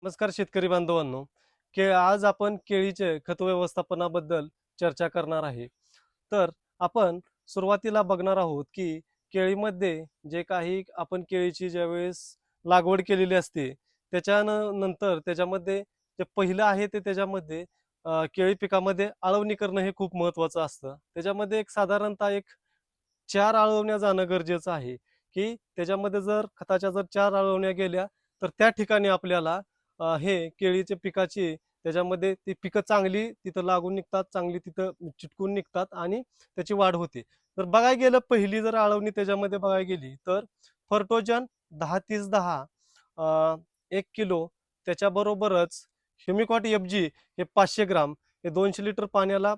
नमस्कार शेतकरी बांधवांनो. आज आपण केळीचे खत व्यवस्थापनाबद्दल चर्चा करणार आहे. तर आपण सुरुवातीला बघणार आहोत की केळीमध्ये जे काही आपण केळीची ज्यावेळेस लागवड केलेली असते नंतर त्याच्यामध्ये जे पहिलं आहे ते त्याच्यामध्ये केळी पिकामध्ये आळवणी करणं हे खूप महत्त्वाचं असतं. त्याच्यामध्ये एक साधारणतः 4 आळवण्या जाणं गरजेचं आहे, की त्याच्यामध्ये जर खताच्या जर 4 आळवण्या गेल्या तर त्या ठिकाणी आपल्याला हे केळीच्या पिकाची त्याच्यामध्ये ती पिकं चांगली तिथं लागून निघतात, चांगली तिथं चिटकून निघतात आणि त्याची वाढ होते. तर बघायला गेलं पहिली जर आळवणी त्याच्यामध्ये बघायला गेली तर फर्टोजन 10-30-10 1 किलो त्याच्याबरोबरच ह्युमिकॉट एफजी हे 500 ग्राम हे 200 लिटर पाण्याला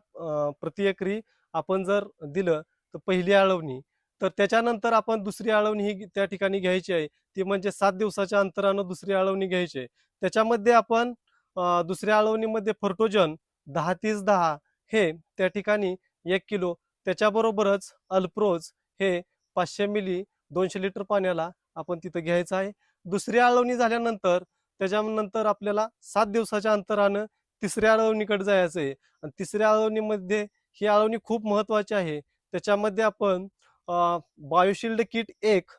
प्रति एकरी आपण जर दिलं तर पहिली आळवणी. तर त्याच्यानंतर आपण दुसरी आळवणी ही त्या ठिकाणी घ्यायची आहे. ती म्हणजे 7 दिवसाच्या अंतरानं दुसरी आळवणी घ्यायची आहे. त्याच्यामध्ये आपण दुसऱ्या आळवणीमध्ये फर्टोजन 10-30-10 हे त्या ठिकाणी 1 किलो त्याच्याबरोबरच अल्प्रोज हे 500 मिली 200 लिटर पाण्याला आपण तिथं घ्यायचं आहे. दुसरी आळवणी झाल्यानंतर त्याच्यानंतर आपल्याला 7 दिवसाच्या अंतरानं तिसऱ्या आळवणीकडे जायचं आहे आणि तिसऱ्या आळवणीमध्ये ही आळवणी खूप महत्त्वाची आहे. त्याच्यामध्ये आपण बायोशिल्ड किट 1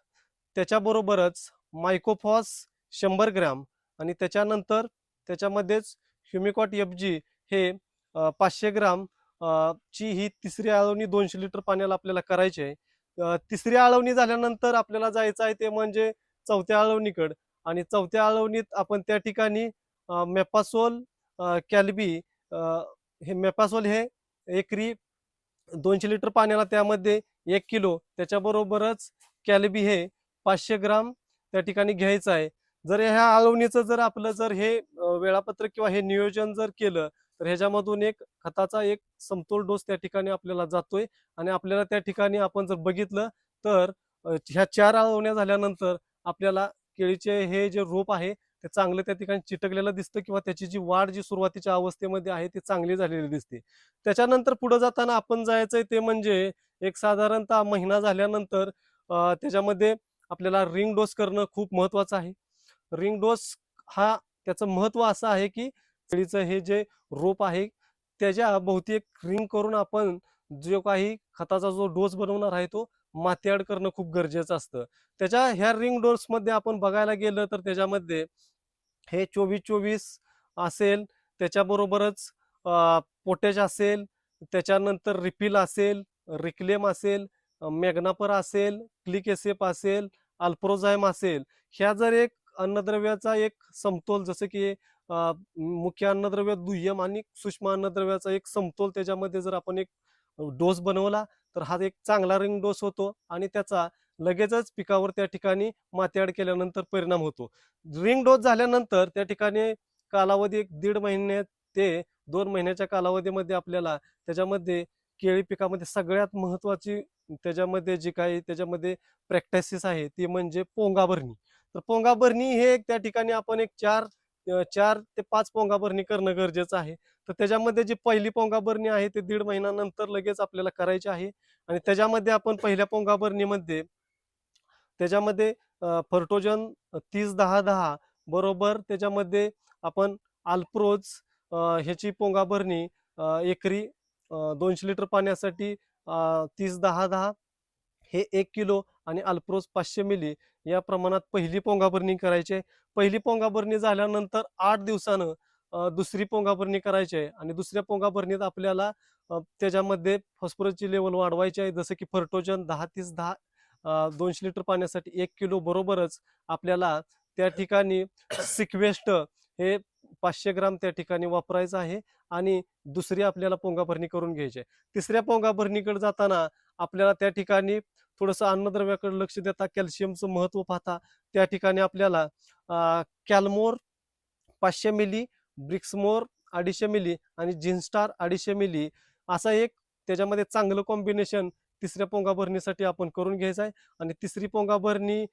त्याच्याबरोबरच मायकोफॉस 100 ग्रॅम आणि त्याच्यानंतर त्याच्यामध्येच ह्युमिकॉट एफजी हे 500 ग्राम ची ही तिसरी आळवणी 200 लिटर पाण्याला आपल्याला करायची आहे. तिसरी आळवणी झाल्यानंतर आपल्याला जायचं आहे ते म्हणजे चौथ्या आळवणीकडं आणि चौथ्या आळवणीत आपण त्या ठिकाणी मेपासोल कॅल्बी हे मेपासोल हे एकरी 200 लिटर पाण्याला त्यामध्ये 1 किलो त्याच्याबरोबरच कॅलबी हे 500 ग्राम त्या ठिकाणी घ्यायचं आहे. जर ह्या आळवणीचं जर आपलं जर हे वेळापत्रक किंवा हे नियोजन जर केलं तर ह्याच्यामधून एक खताचा एक समतोल डोस त्या ठिकाणी आपल्याला जातोय आणि आपल्याला त्या ठिकाणी आपण जर बघितलं तर ह्या 4 आळवण्या झाल्यानंतर आपल्याला केळीचे हे जे रोप आहे ते चांगलं त्या ठिकाणी चिटकलेलं दिसतं किंवा त्याची जी वाढ जी सुरुवातीच्या अवस्थेमध्ये आहे ती चांगली झालेली दिसते. त्याच्यानंतर पुढे जाताना आपण जायचंय ते म्हणजे एक साधारणतः महिना झाल्यानंतर त्याच्यामध्ये आपल्याला रिंग डोस करणं खूप महत्वाचं आहे. रिंग डोस हा त्याचं महत्व असं आहे की केळीचं हे जे रोप आहे त्याच्या भोवती एक रिंग करून आपण जो काही खताचा जो डोस बनवणार आहे तो माती ॲड करणं खूप गरजेचं असतं. त्याच्या ह्या रिंग डोसमध्ये आपण बघायला गेलं तर त्याच्यामध्ये हे 24-24 असेल, त्याच्याबरोबरच पोटॅश असेल, त्याच्यानंतर रिफिल असेल, रिक्लेम असेल, मॅग्नापर असेल, क्लिक एसेप असेल, अल्प्रोझाइम असेल. ह्या जर एक अन्नद्रव्याचा एक समतोल जसं की मुख्य अन्नद्रव्य, दुय्यम आणि सूक्ष्म अन्नद्रव्याचा एक समतोल त्याच्यामध्ये जर आपण एक डोस बनवला, तर हा एक चांगला रिंग डोस होतो आणि त्याचा लगेचच पिकावर त्या ठिकाणी माती ॲड केल्यानंतर परिणाम होतो. रिंग डोस झाल्यानंतर त्या ठिकाणी कालावधी एक 1.5 महिने ते 2 महिन्याच्या कालावधीमध्ये आपल्याला त्याच्यामध्ये केळी पिकामध्ये सगळ्यात महत्त्वाची त्याच्यामध्ये जी काही त्याच्यामध्ये प्रॅक्टिस आहे ती म्हणजे पोंगा भरणी. तर पोंगा भरणी हे त्या ठिकाणी आपण एक 4 ते 5 पोंगा भरणी करणं गरजेचं आहे. तर त्याच्यामध्ये जी पहिली पोंगा भरणी आहे ते 1.5 महिन्यानंतर लगेच आपल्याला करायची आहे आणि त्याच्यामध्ये आपण पहिल्या पोंगा भरणीमध्ये त्याच्यामध्ये फर्टोजन 30-10-10 बरोबर त्याच्यामध्ये आपण अल्प्रोज ह्याची पोंगा भरणी एकरी 200 लिटर पाण्यासाठी 30-10-10 हे 1 किलो आणि अल्प्रोज 500 मिली या प्रमाणात पहिली पोंगा भरणी करायची आहे. पहिली पोंगा भरणी झाल्यानंतर 8 दिवसानं दुसरी पोंगा भरणी करायची आहे आणि दुसऱ्या पोंगा भरणीत आपल्याला त्याच्यामध्ये फॉस्फरसची लेवल वाढवायची आहे. जसं की फर्टोजन 10-30-10 200 लिटर पाण्यासाठी 1 किलो बरोबरच आपल्याला त्या ठिकाणी सिक्वेस्ट हे 500 ग्राम त्या ठिकाणी वापरायचं आहे आणि दुसरी आपल्याला पोंगा भरणी करून घ्यायची आहे. तिसऱ्या पोंगा भरणीकडे जाताना आपल्याला त्या ठिकाणी थोडंसं अन्नद्रव्याकडे लक्ष देता, कॅल्शियमचं महत्त्व पाहता त्या ठिकाणी आपल्याला कॅलमोर 500 मिली, ब्रिक्समोर 250 मिली आणि जिनस्टार 250 मिली असा एक त्याच्यामध्ये चांगलं कॉम्बिनेशन तिसऱ्या पोंगा भरणीसाठी आपण करून घ्यायचं आहे आणि तिसरी पोंगा भरणी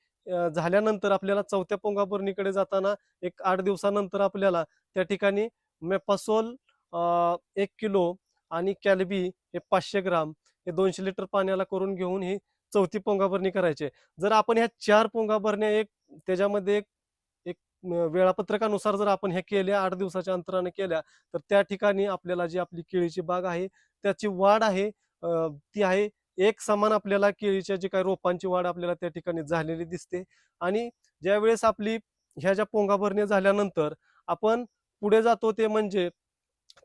झाल्यानंतर आपल्याला चौथ्या पोंगा भरणीकडे जाताना एक 8 दिवसानंतर आपल्याला त्या ठिकाणी मेपासोल 1 किलो आणि कॅलबी हे 500 ग्राम हे 200 लिटर पाण्याला करून घेऊन ही चौथी पोंगा भरणी करायची आहे. जर आपण ह्या 4 पोंगा भरण्या एक त्याच्यामध्ये एक वेळापत्रकानुसार जर आपण हे केल्या 8 दिवसाच्या अंतराने केल्या तर त्या ठिकाणी आपल्याला जी आपली केळीची बाग आहे त्याची वाढ आहे ती आहे एक समान आपल्याला केळीच्या जी काही रोपांची वाढ आपल्याला त्या ठिकाणी झालेली दिसते. आणि ज्यावेळेस आपली ह्या ज्या पोंगा भरणी झाल्यानंतर आपण पुढे जातो ते म्हणजे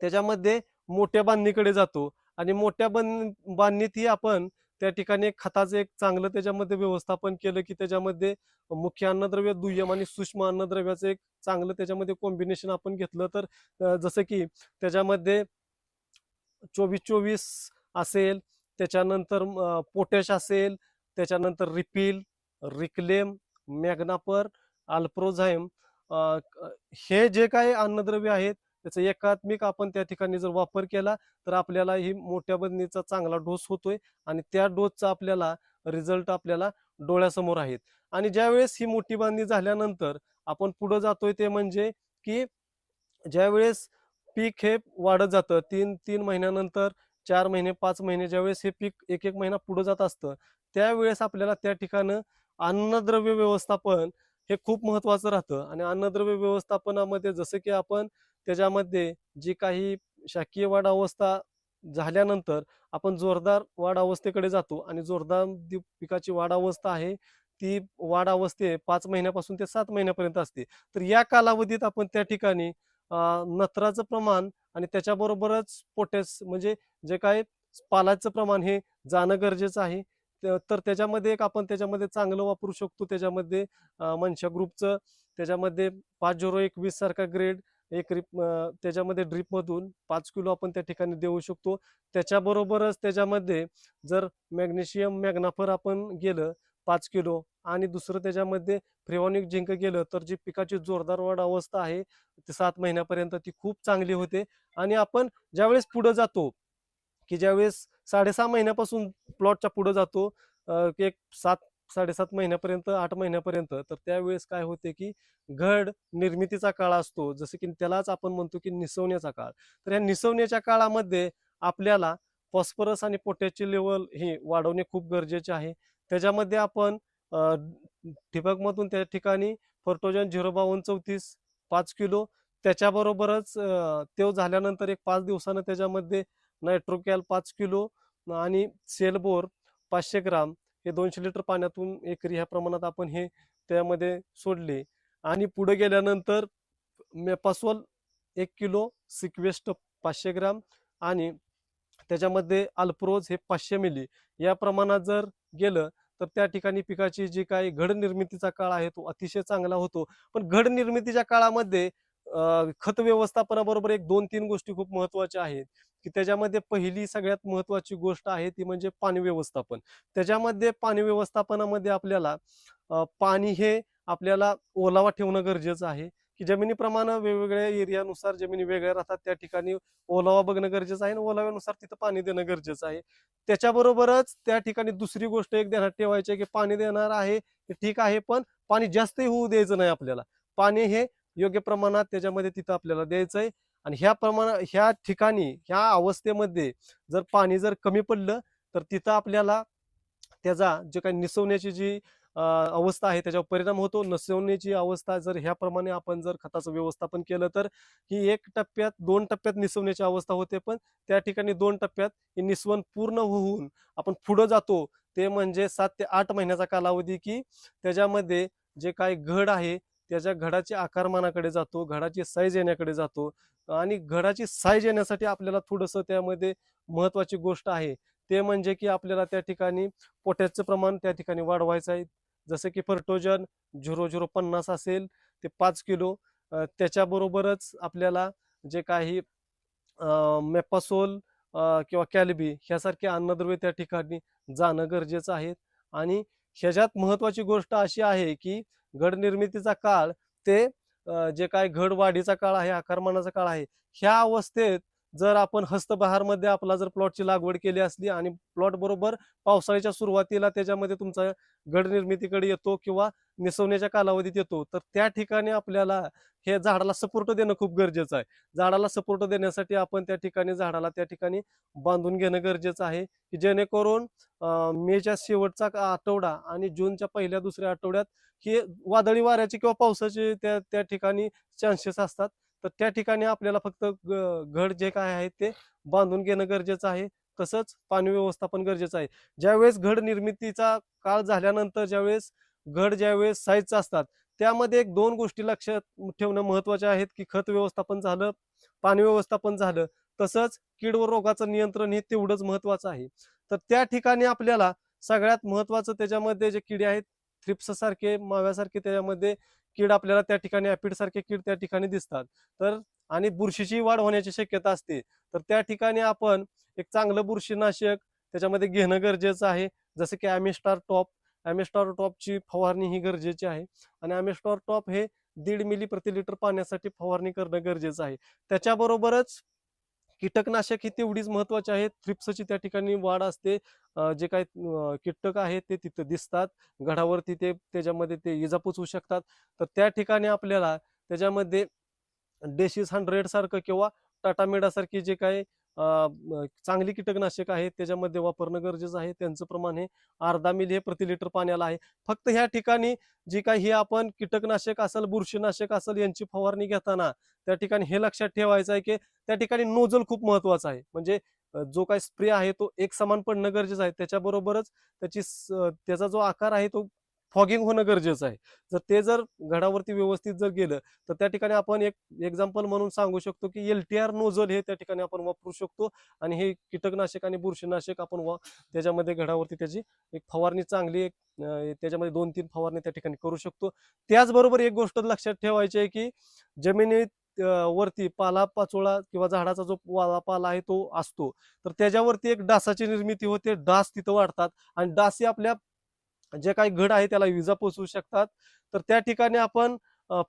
त्याच्यामध्ये मोठ्या बांधणीकडे जातो आणि मोठ्या बांधणीतही आपण त्या ठिकाणी एक खताचं एक चांगलं त्याच्यामध्ये व्यवस्थापन केलं की त्याच्यामध्ये मुख्य अन्नद्रव्य दुय्यम आणि सूक्ष्म अन्नद्रव्याचं एक चांगलं त्याच्यामध्ये कॉम्बिनेशन आपण घेतलं तर जसं की त्याच्यामध्ये 24-24 असेल, त्याच्यानंतर पोटॅश असेल, त्याच्यानंतर रिपील, रिक्लेम, मॅग्नापर, अल्प्रोझाईम हे जे काही अन्नद्रव्य आहेत त्याचा एकात्मिक आपण त्या ठिकाणी जर वापर केला तर आपल्याला ही मोठ्या बंदीचा चांगला डोस होतोय आणि त्या डोसचा आपल्याला रिझल्ट आपल्याला डोळ्यासमोर आहेत. आणि ज्यावेळेस ही मोठी बांधणी झाल्यानंतर आपण पुढे जातोय ते म्हणजे की ज्यावेळेस पीक हे वाढत जातं 3 महिन्यानंतर 4 महिने 5 महिने ज्यावेळेस हे पीक एक एक महिना पुढे जात असतं त्यावेळेस आपल्याला त्या ठिकाणं अन्नद्रव्य व्यवस्थापन हे खूप महत्वाचं राहतं. आणि अन्नद्रव्य व्यवस्थापनामध्ये जसं की आपण त्याच्यामध्ये जी काही शाकीय वाढ अवस्था झाल्यानंतर आपण जोरदार वाढ अवस्थेकडे जातो आणि जोरदार पिकाची वाढ अवस्था आहे ती वाढ अवस्थे 5 महिन्यापासून ते 7 महिन्यापर्यंत असते. तर या कालावधीत आपण त्या ठिकाणी नत्राचं प्रमाण आणि त्याच्याबरोबरच पोटॅश म्हणजे जे काय पालाचं प्रमाण हे जाणं गरजेचं आहे. तर त्याच्यामध्ये एक आपण त्याच्यामध्ये चांगलं वापरू शकतो त्याच्यामध्ये मनशा ग्रुपचं त्याच्यामध्ये 5021 सारखा ग्रेड एक त्याच्यामध्ये ड्रीपमधून 5 किलो आपण त्या ठिकाणी देऊ शकतो. त्याच्याबरोबरच त्याच्यामध्ये जर मॅग्नेशियम मॅग्नाफर आपण गेलं 5 किलो आणि दुसरं त्याच्यामध्ये फ्रेओनिक झिंक गेलं तर जी पिकाची जोरदार वाढ अवस्था आहे ती 7 महिन्यापर्यंत ती खूप चांगली होते. आणि आपण ज्यावेळेस पुढे जातो की ज्यावेळेस 6.5 महिन्यापासून प्लॉटच्या पुढे जातो एक 7-7.5 महिन्यापर्यंत 8 महिन्यापर्यंत तर त्यावेळेस काय होते की घड निर्मितीचा काळ असतो जसं की त्यालाच आपण म्हणतो की निसवण्याचा काळ. तर या निसवण्याच्या काळामध्ये आपल्याला फॉस्फरस आणि पोटॅशची लेवल ही वाढवणे खूप गरजेचे आहे. त्याच्यामध्ये आपण ठिबकमधून त्या ठिकाणी फर्टोजन 05234 5 किलो त्याच्याबरोबरच ते झाल्यानंतर एक 5 दिवसानं त्याच्यामध्ये नायट्रोकॅल 5 किलो आणि सेलबोर 500 ग्राम हे 200 लिटर पाण्यातून एकरी ह्या प्रमाणात आपण हे त्यामध्ये सोडले. आणि पुढे गेल्यानंतर मेपासोल 1 किलो सिक्वेस्ट 500 ग्राम आणि त्याच्यामध्ये अल्प्रोज हे 500 मिली या प्रमाणात जर गेलं तर त्या ठिकाणी पिकाची जी काही घड निर्मितीचा काळ आहे तो अतिशय चांगला होतो. पण घड निर्मितीच्या काळामध्ये खत व्यवस्थापनाबरोबर एक 2-3 गोष्टी खूप महत्वाच्या आहेत की त्याच्यामध्ये पहिली सगळ्यात महत्वाची गोष्ट आहे ती म्हणजे पाणी व्यवस्थापन. त्याच्यामध्ये पाणी व्यवस्थापनामध्ये आपल्याला पाणी हे आपल्याला ओलावा ठेवणं गरजेचं आहे की जमिनीप्रमाणे वेगवेगळ्या एरियानुसार जमिनी वेगळ्या राहतात त्या ठिकाणी ओलावा बघणं गरजेचं आहे आणि ओलाव्यानुसार तिथं पाणी देणं गरजेचं आहे. त्याच्याबरोबरच त्या ठिकाणी दुसरी गोष्ट एक ध्यानात ठेवायची आहे की पाणी देणार आहे ते ठीक आहे पण पाणी जास्तही होऊ द्यायचं नाही आपल्याला. पाणी हे योग्य प्रमाणात त्याच्यामध्ये तिथं आपल्याला द्यायचं आहे. आणि ह्या ठिकाणी ह्या अवस्थेमध्ये जर पाणी जर कमी पडलं तर तिथं आपल्याला त्याचा जे काही निसवण्याची जी अवस्था आहे त्याच्यावर परिणाम होतो. निसवण्याची अवस्था जर ह्याप्रमाणे आपण जर खताचं व्यवस्थापन केलं तर ही 1 टप्प्यात 2 टप्प्यात निसवण्याची अवस्था होते. पण त्या ठिकाणी 2 टप्प्यात ही निसवण पूर्ण होऊन आपण पुढे जातो ते म्हणजे 7 ते 8 महिन्याचा कालावधी की त्याच्यामध्ये जे काही घड आहे त्याच्या घडाच्या आकारमानाकडे जातो घडाची साईज येण्याकडे जातो. आणि घडाची साईज येण्यासाठी आपल्याला थोडंसं त्यामध्ये महत्वाची गोष्ट आहे ते म्हणजे की आपल्याला त्या ठिकाणी पोटॅशचं प्रमाण त्या ठिकाणी वाढवायचं आहे. जसं की फर्टोजन 0050 असेल ते 5 किलो त्याच्याबरोबरच आपल्याला जे काही मेपासोल किंवा कॅलबी ह्यासारखे अन्नद्रव्य त्या ठिकाणी जाणं गरजेचं आहे. आणि ह्याच्यात महत्वाची गोष्ट अशी आहे की घड निर्मितीचा काळ ते जे काय घड वाढीचा काळ आहे आकारमानाचा काळ आहे ह्या अवस्थेत जर आपण हस्तबहारमध्ये आपला जर प्लॉटची लागवड केली असली आणि प्लॉट बरोबर पावसाळ्याच्या सुरुवातीला त्याच्यामध्ये तुमचा घड निर्मितीकडे येतो किंवा निसवण्याच्या कालावधीत येतो, तर त्या ठिकाणी आपल्याला हे झाडाला सपोर्ट देणं खूप गरजेचं आहे. झाडाला सपोर्ट देण्यासाठी आपण त्या ठिकाणी झाडाला त्या ठिकाणी बांधून घेणं गरजेचं आहे, की जेणेकरून मेच्या शेवटचा आठवडा आणि जूनच्या पहिल्या दुसऱ्या आठवड्यात हे वादळी वाऱ्याचे किंवा पावसाचे त्या त्या ठिकाणी चान्सेस असतात. तर त्या ठिकाणी आपल्याला फक्त घड जे काय आहे ते बांधून घेणं गरजेचं आहे. तसंच पाणी व्यवस्थापन गरजेचं आहे. ज्यावेळेस घड निर्मितीचा काळ झाल्यानंतर ज्यावेळेस साईजचा असतात, त्यामध्ये एक 2 गोष्टी लक्षात ठेवणं महत्त्वाच्या आहेत, की खत व्यवस्थापन झालं, पाणी व्यवस्थापन झालं, तसंच कीड व रोगाचं नियंत्रण हे तेवढंच महत्त्वाचं आहे. तर त्या ठिकाणी आपल्याला सगळ्यात महत्त्वाचं त्याच्यामध्ये जे किडे आहेत, थ्रिप्स सारखे, माव्यासारखे त्याच्यामध्ये कीड आपल्याला त्या ठिकाणी ऍपिड सारखे कीड त्या ठिकाणी दिसतात. तर आणि बुरशीची वाढ होण्याची शक्यता असते. तर त्या ठिकाणी आपण एक चांगलं बुरशीनाशक त्याच्यामध्ये घेणं गरजेचं आहे. जसं की ॲमिस्टार टॉपची फवारणी ही गरजेची आहे आणि ॲमिस्टार टॉप हे 1.5 मिली प्रति लिटर पाण्यासाठी फवारणी करणं गरजेचं आहे. त्याच्याबरोबरच कीटकनाशक ही तेवढीच महत्वाची आहे. थ्रिप्सची त्या ठिकाणी वाढ असते. जे काही कीटक आहेत ते तिथं दिसतात. घडावरती ते त्याच्यामध्ये ते इजा पोचवू शकतात. तर त्या ठिकाणी आपल्याला त्याच्यामध्ये डेसिस 100 सारखं किंवा टाटामेडा सारखी जे काही चांगली कीटकनाशक आहेत त्याच्यामध्ये वापरणं गरजेचं आहे. त्यांचं प्रमाण हे 0.5 मिली हे प्रति लिटर पाण्याला आहे. फक्त ह्या ठिकाणी जी काही आपण कीटकनाशक असेल, बुरशीनाशक असेल यांची फवारणी घेताना त्या ठिकाणी हे लक्षात ठेवायचं आहे, की त्या ठिकाणी नोझल खूप महत्वाचा आहे. म्हणजे जो काही स्प्रे आहे तो एकसमान पडणं गरजेचं आहे. त्याच्याबरोबरच त्याचा जो आकार आहे तो फॉगिंग होणं गरजेचं आहे. जर घडावरती व्यवस्थित जर गेलं तर त्या ठिकाणी आपण एक एक्झाम्पल म्हणून सांगू शकतो, की LTR नोझल हे त्या ठिकाणी आपण वापरू शकतो आणि हे कीटकनाशक आणि बुरशीनाशक आपण त्याच्यामध्ये घडावरती त्याची एक फवारणी चांगली त्याच्यामध्ये 2-3 फवारणी त्या ठिकाणी करू शकतो. त्याचबरोबर एक गोष्ट लक्षात ठेवायची आहे, की जमिनीत वरती पालापाचोळा किंवा झाडाचा जो पाला आहे तो असतो. तर त्याच्यावरती एक डासाची निर्मिती होते. डास तिथं वाढतात आणि डास हे आपल्या जे काही घड आहे त्याला विजा पोचवू शकतात. तर त्या ठिकाणी आपण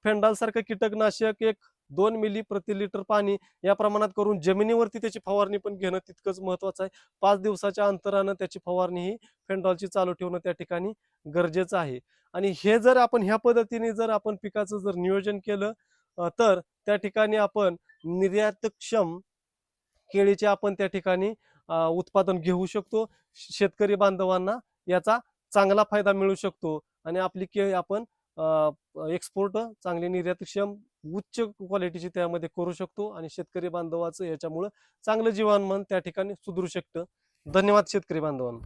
फेंडाल सारखं कीटकनाशक एक 2 मिली प्रति लिटर पाणी या प्रमाणात करून जमिनीवरती त्याची फवारणी पण घेणं तितकंच महत्वाचं आहे. 5 दिवसाच्या अंतरानं त्याची फवारणी ही फेंडॉलची चालू ठेवणं त्या ठिकाणी गरजेचं आहे. आणि हे जर आपण ह्या पद्धतीने जर आपण पिकाचं जर नियोजन केलं तर त्या ठिकाणी आपण निर्यातक्षम केळीचे आपण त्या ठिकाणी उत्पादन घेऊ शकतो. शेतकरी बांधवांना याचा चांगला फायदा मिळू शकतो आणि आपली केळी आपण एक्सपोर्ट चांगली निर्यातक्षम उच्च क्वालिटीची त्यामध्ये करू शकतो आणि शेतकरी बांधवाचं याच्यामुळं चांगलं जीवनमान त्या ठिकाणी सुधरू शकतं. धन्यवाद शेतकरी बांधवांनो.